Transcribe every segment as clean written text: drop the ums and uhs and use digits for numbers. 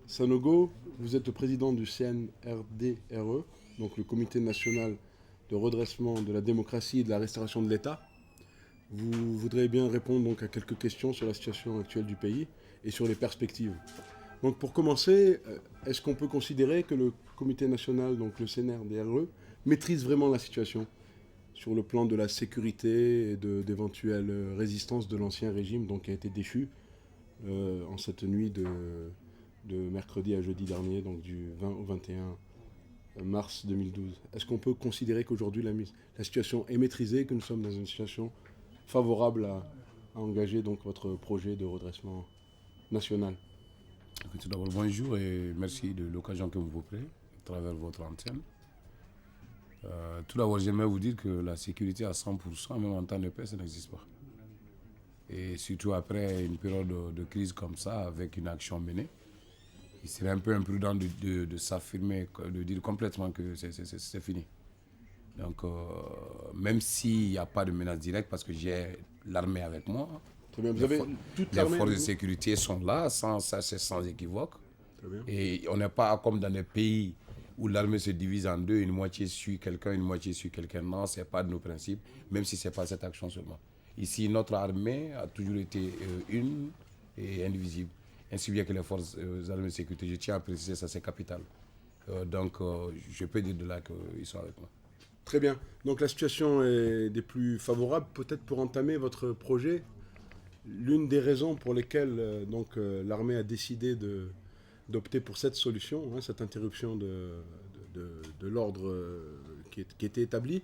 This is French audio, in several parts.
Sanogo, vous êtes le président du CNRDRE, donc le Comité national de redressement de la démocratie et de la restauration de l'État. Vous voudrez bien répondre donc à quelques questions sur la situation actuelle du pays et sur les perspectives. Donc pour commencer, est-ce qu'on peut considérer que le Comité national, donc le CNRDRE, maîtrise vraiment la situation sur le plan de la sécurité et d'éventuelles résistances de l'ancien régime donc, qui a été déchu en cette nuit de mercredi à jeudi dernier, donc du 20 au 21 mars 2012. Est-ce qu'on peut considérer qu'aujourd'hui la situation est maîtrisée, que nous sommes dans une situation favorable à engager donc votre projet de redressement national? Tout d'abord, bonjour et merci de l'occasion que vous m'offrez à travers votre antenne. Tout d'abord, j'aimerais vous dire que la sécurité à 100%, même en temps de paix, ça n'existe pas. Et surtout après une période de crise comme ça, avec une action menée, il serait un peu imprudent de s'affirmer, de dire complètement que c'est fini. Donc, même s'il n'y a pas de menace directe, parce que j'ai l'armée avec moi, Très bien. Vous avez toute les l'armée forces de avec vous? sécurité sont là, c'est sans équivoque. Très bien. Et on n'est pas comme dans des pays où l'armée se divise en deux, une moitié suit quelqu'un, une moitié suit quelqu'un. Non, ce n'est pas de nos principes, même si ce n'est pas cette action seulement. Ici, notre armée a toujours été une et indivisible, ainsi bien que les forces armées de sécurité. Je tiens à préciser ça, c'est capital. Donc, je peux dire de là qu'ils sont avec moi. Très bien. Donc la situation est des plus favorables, peut-être pour entamer votre projet. L'une des raisons pour lesquelles l'armée a décidé d'opter pour cette solution, hein, cette interruption de l'ordre qui était établi,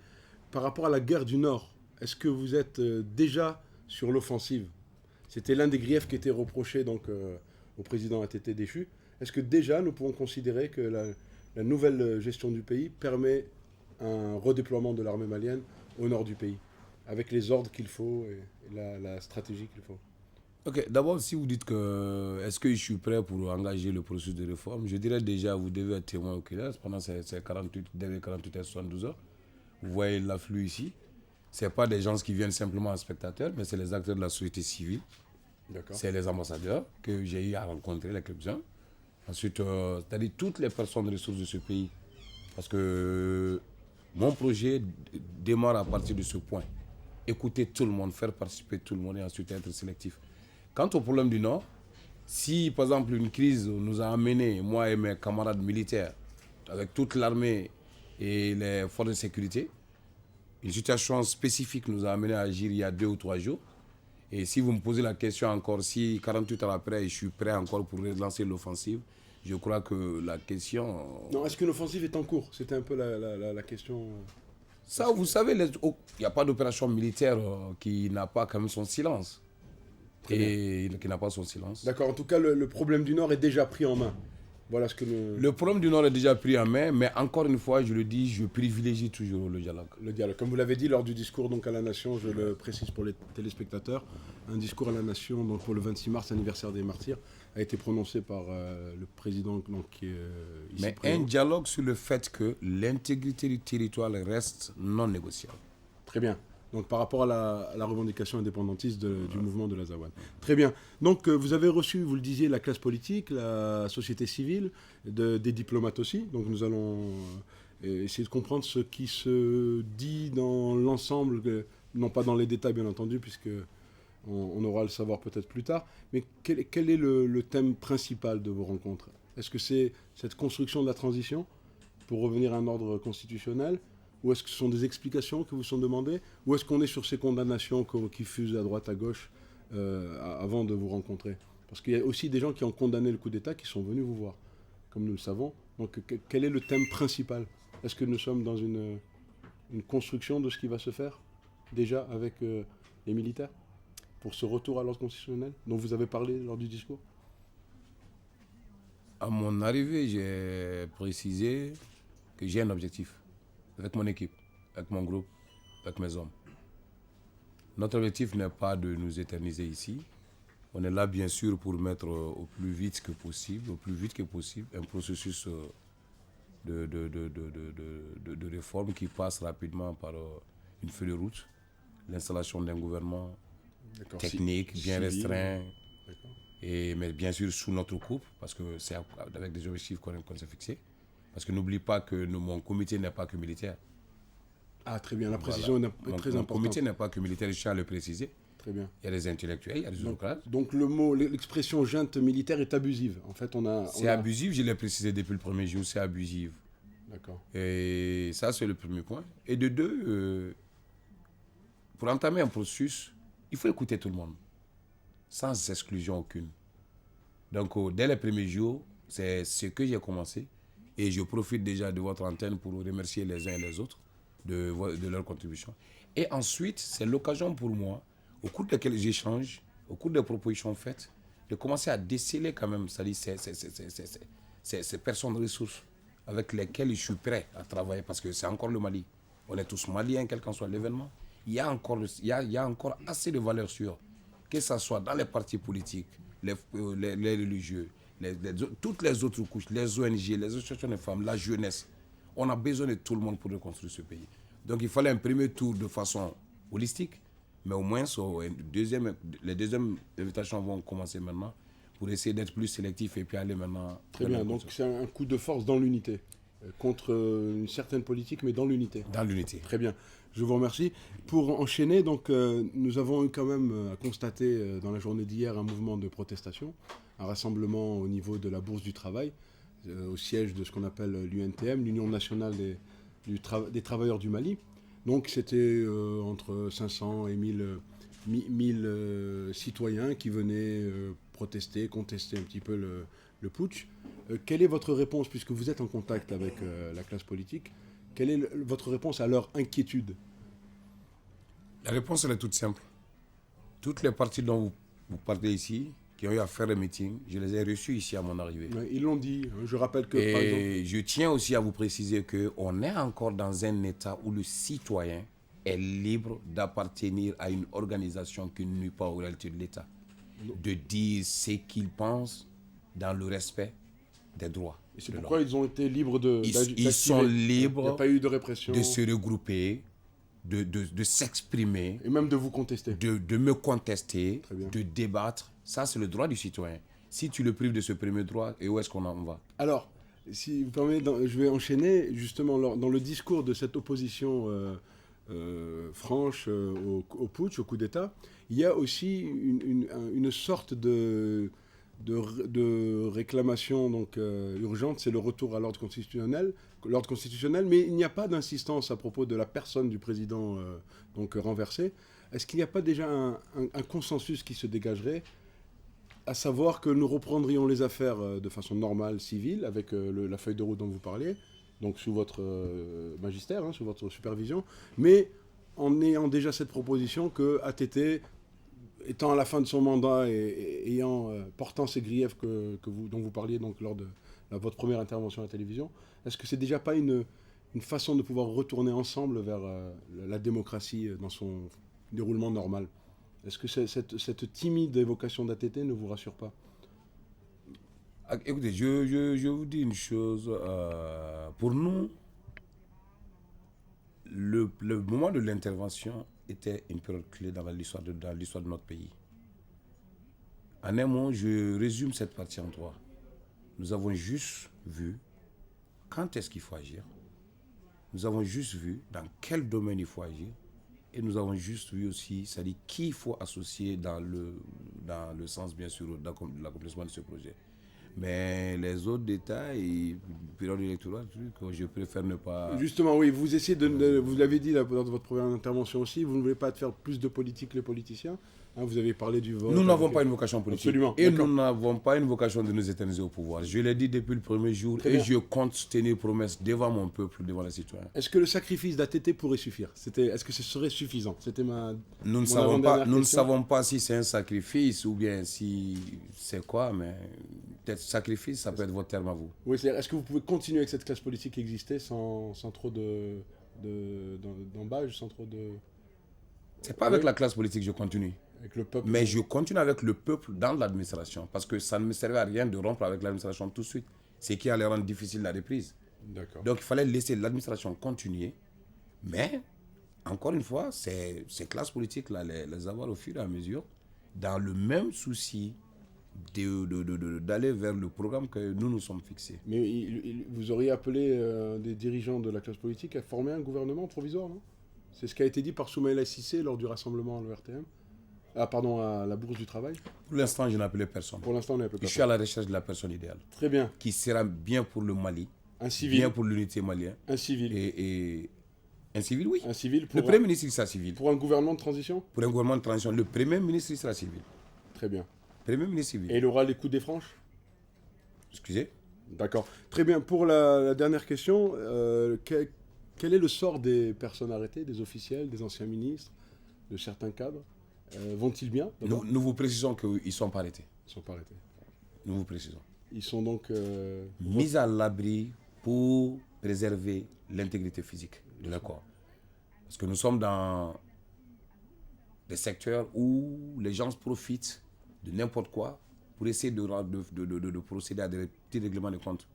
par rapport à la guerre du Nord, est-ce que vous êtes déjà sur l'offensive? C'était l'un des griefs qui était reproché au président ATT déchu. Est-ce que déjà nous pouvons considérer que la nouvelle gestion du pays permet un redéploiement de l'armée malienne au nord du pays, avec les ordres qu'il faut et la stratégie qu'il faut? Ok, d'abord, si vous dites que est-ce que je suis prêt pour engager le processus de réforme, je dirais déjà, vous devez être témoin oculaire pendant ces 48, dernières 48 et 72 heures. Vous voyez l'afflux ici. Ce pas des gens qui viennent simplement en spectateurs, mais c'est les acteurs de la société civile. D'accord. C'est les ambassadeurs que j'ai eu à rencontrer, les quelques-uns. Ensuite, c'est-à-dire toutes les personnes ressources de ce pays. Parce que mon projet démarre à partir de ce point. Écouter tout le monde, faire participer tout le monde et ensuite être sélectif. Quant au problème du Nord, si par exemple une crise nous a amené, moi et mes camarades militaires, avec toute l'armée et les forces de sécurité, une situation spécifique nous a amené à agir il y a 2 ou 3 jours. Et si vous me posez la question encore, si 48 heures après, je suis prêt encore pour relancer l'offensive, je crois que la question... Non, est-ce qu'une offensive est en cours? C'était un peu la question. Ça, vous savez, il n'y a pas d'opération militaire qui n'a pas quand même son silence. Très bien. Et qui n'a pas son silence. D'accord, en tout cas, le problème du Nord est déjà pris en main. Voilà ce que Le problème du Nord est déjà pris en main, mais encore une fois, je le dis, je privilégie toujours le dialogue. le dialogue. Comme vous l'avez dit lors du discours donc, à la Nation, je le précise pour les téléspectateurs, un discours à la Nation donc, pour le 26 mars, anniversaire des martyrs, a été prononcé par le président donc, qui est ici Mais présent. un dialogue sur le fait que l'intégrité du territoire reste non négociable. Très bien. Donc par rapport à la revendication indépendantiste du mouvement de l'Azawad. Très bien. Donc vous avez reçu, vous le disiez, la classe politique, la société civile, des diplomates aussi. Donc nous allons essayer de comprendre ce qui se dit dans l'ensemble, non pas dans les détails bien entendu, puisque on aura à le savoir peut-être plus tard. Mais quel est le thème principal de vos rencontres? Est-ce que c'est cette construction de la transition pour revenir à un ordre constitutionnel? Ou est-ce que ce sont des explications qui vous sont demandées? Ou est-ce qu'on est sur ces condamnations qui fusent à droite, à gauche, avant de vous rencontrer? Parce qu'il y a aussi des gens qui ont condamné le coup d'État qui sont venus vous voir, comme nous le savons. Donc quel est le thème principal? Est-ce que nous sommes dans une construction de ce qui va se faire, déjà avec les militaires, pour ce retour à l'ordre constitutionnel dont vous avez parlé lors du discours? À mon arrivée, j'ai précisé que j'ai un objectif avec mon équipe, avec mon groupe, avec mes hommes. Notre objectif n'est pas de nous éterniser ici. On est là, bien sûr, pour mettre au plus vite que possible, un processus de réforme qui passe rapidement par une feuille de route, l'installation d'un gouvernement technique, bien civil, restreint, d'accord. Mais bien sûr sous notre coupe, parce que c'est avec des objectifs qu'on s'est fixés. Parce que n'oublie pas que mon comité n'est pas que militaire. Ah, très bien, la précision est très Mon importante. comité n'est pas que militaire, je tiens à le préciser. Très bien. Il y a des intellectuels, il y a des bureaucrates. Donc l'expression junte militaire est abusive. En fait, c'est abusif, je l'ai précisé depuis le premier jour, c'est abusif. D'accord. Et ça, c'est le premier point. Et de deux, pour entamer un processus, il faut écouter tout le monde, sans exclusion aucune. Donc, dès les premiers jours, c'est ce que j'ai commencé. Et je profite déjà de votre antenne pour remercier les uns et les autres de leur contribution. Et ensuite, c'est l'occasion pour moi, au cours de laquelle j'échange, au cours des propositions faites, de commencer à déceler quand même, c'est-à-dire ces personnes ressources avec lesquelles je suis prêt à travailler, parce que c'est encore le Mali. On est tous maliens, quel qu'en soit l'événement. Il y a encore assez de valeurs sûres, que ce soit dans les partis politiques, les religieux, toutes les autres couches, les ONG, les associations de femmes, la jeunesse. On a besoin de tout le monde pour reconstruire ce pays. Donc il fallait un premier tour de façon holistique, mais au moins les deuxièmes invitations vont commencer maintenant pour essayer d'être plus sélectif et puis aller maintenant. Très bien, donc c'est un coup de force dans l'unité, contre une certaine politique, mais dans l'unité. Dans l'unité. Très bien, je vous remercie. Pour enchaîner, donc, nous avons eu quand même à constater dans la journée d'hier un mouvement de protestation, un rassemblement au niveau de la Bourse du Travail, au siège de ce qu'on appelle l'UNTM, l'Union nationale des travailleurs du Mali. Donc c'était entre 500 et 1000 citoyens qui venaient protester, contester un petit peu le putsch. Quelle est votre réponse, puisque vous êtes en contact avec la classe politique, quelle est votre réponse à leur inquiétude? La réponse elle est toute simple. Toutes les parties dont vous parlez ici, qui ont eu à faire le meeting, je les ai reçus ici à mon arrivée. Ouais, ils l'ont dit, je rappelle que... Et par exemple, je tiens aussi à vous préciser qu'on est encore dans un état où le citoyen est libre d'appartenir à une organisation qui ne nuit pas aux réalités de l'État, de dire ce qu'il pense dans le respect des droits. et c'est pourquoi ils ont été libres de... Ils sont libres Il n'y a pas eu de répression. de se regrouper, de s'exprimer, Et même de vous contester. de me contester, Très bien. de débattre. Ça, c'est le droit du citoyen. Si tu le prives de ce premier droit, et où est-ce qu'on en va? Alors, si vous permettez, je vais enchaîner justement dans le discours de cette opposition franche au putsch, au coup d'État. Il y a aussi une sorte de réclamation donc, urgente, c'est le retour à l'ordre constitutionnel, mais il n'y a pas d'insistance à propos de la personne du président donc, renversé. Est-ce qu'il n'y a pas déjà un consensus qui se dégagerait, à savoir que nous reprendrions les affaires de façon normale, civile, avec la feuille de route dont vous parliez, donc sous votre magistère, hein, sous votre supervision, mais en ayant déjà cette proposition que ATT, étant à la fin de son mandat et portant ces griefs dont vous parliez donc, lors de votre première intervention à la télévision, est-ce que c'est déjà pas une façon de pouvoir retourner ensemble vers la démocratie dans son déroulement normal? Est-ce que cette timide évocation d'ATT ne vous rassure pas? Écoutez, je vous dis une chose. Pour nous, le moment de l'intervention était une période clé dans l'histoire de notre pays. En un mot, je résume cette partie en trois. Nous avons juste vu quand est-ce qu'il faut agir. Nous avons juste vu dans quel domaine il faut agir. Et nous avons juste vu aussi, c'est-à-dire qui il faut associer dans le sens, bien sûr, de l'accomplissement de ce projet. Mais les autres détails, période électorale, je préfère ne pas... Justement, oui, vous essayez vous l'avez dit là, dans votre première intervention aussi, vous ne voulez pas faire plus de politique que les politiciens. Hein, vous avez parlé du vote. Nous n'avons pas une vocation politique. Absolument. Et nous n'avons pas une vocation de nous éterniser au pouvoir. Je l'ai dit depuis le premier jour. Très et bien. je compte tenir promesse devant mon peuple, devant les citoyens. Est-ce que le sacrifice d'ATT pourrait suffire? Est-ce que ce serait suffisant? C'était Nous ne savons pas si c'est un sacrifice ou bien si c'est quoi, mais peut-être sacrifice, ça peut être votre terme à vous. Oui, c'est-à-dire, est-ce que vous pouvez continuer avec cette classe politique qui existait sans trop d'embâge, sans trop de... C'est pas avec la classe politique que je continue. Avec le peuple? Mais je continue avec le peuple dans l'administration. Parce que ça ne me servait à rien de rompre avec l'administration tout de suite. C'est qui allait rendre difficile la reprise. D'accord. Donc il fallait laisser l'administration continuer. Mais, encore une fois, ces classes politiques-là, les avoir au fur et à mesure, dans le même souci d'aller vers le programme que nous nous sommes fixés. Mais vous auriez appelé des dirigeants de la classe politique à former un gouvernement provisoire, non? C'est ce qui a été dit par Soumaïla Cissé lors du rassemblement à l'ERTM. Ah, pardon, à la Bourse du Travail. Pour l'instant, je n'ai appelé personne. Pour l'instant, on est appelé Je suis à la recherche de la personne idéale. Très bien. Qui sera bien pour le Mali, Un civil. bien pour l'unité malienne. Un civil. Et un civil, oui. Un civil pour Le Premier ministre, il sera civil. Pour un gouvernement de transition. Pour un gouvernement de transition, le Premier ministre, il sera civil. Très bien. Premier ministre civil. Et il aura les coups des franches. Excusez. D'accord. Très bien. Pour la dernière question, quel est le sort des personnes arrêtées, des officiels, des anciens ministres, de certains cadres? Vont-ils bien? Nous vous précisons qu'ils ne sont pas arrêtés. Ils ne sont pas arrêtés. Nous vous précisons. Ils sont donc mis à l'abri pour préserver l'intégrité physique de leur corps. Parce que nous sommes dans des secteurs où les gens profitent de n'importe quoi pour essayer de procéder à des petits règlements de compte.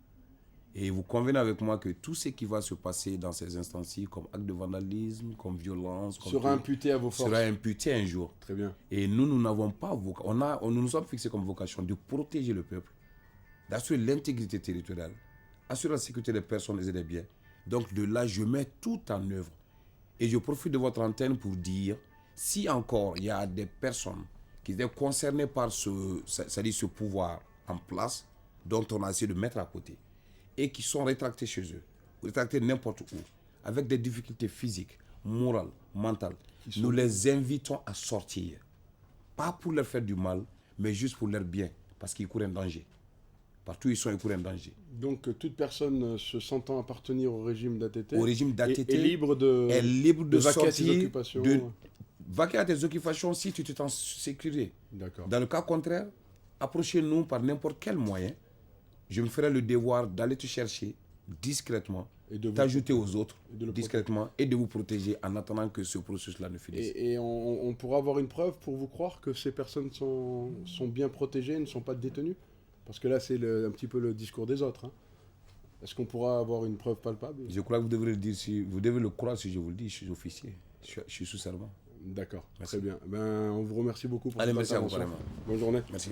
Et vous convenez avec moi que tout ce qui va se passer dans ces instances-ci, comme acte de vandalisme, comme violence, sera imputé à vos forces. Sera imputé un jour. Très bien. Et nous n'avons pas nous nous sommes fixés comme vocation de protéger le peuple, d'assurer l'intégrité territoriale, assurer la sécurité des personnes et des biens. Donc de là, je mets tout en œuvre. Et je profite de votre antenne pour dire, si encore il y a des personnes qui étaient concernées par ce pouvoir en place, dont on a essayé de mettre à côté, et qui sont rétractés chez eux, rétractés n'importe où, avec des difficultés physiques, morales, mentales, nous les invitons à sortir. Pas pour leur faire du mal, mais juste pour leur bien, parce qu'ils courent un danger. Partout où ils sont, ils courent un danger. Donc toute personne se sentant appartenir au régime d'ATT, est libre de vaquer à ses occupations. Vaquer à tes occupations si tu te sens sécurisé. D'accord. Dans le cas contraire, approchez-nous par n'importe quel moyen. Je me ferai le devoir d'aller te chercher discrètement, t'ajouter aux autres discrètement et de vous protéger en attendant que ce processus-là ne finisse. Et on pourra avoir une preuve pour vous croire que ces personnes sont bien protégées, ne sont pas détenues? Parce que là, c'est un petit peu le discours des autres. Hein. Est-ce qu'on pourra avoir une preuve palpable? Je crois que vous devez le dire, vous devez le croire si je vous le dis. Je suis officier, je suis sous serment. D'accord, très bien. On vous remercie beaucoup pour cette intervention. Bonne journée. Merci.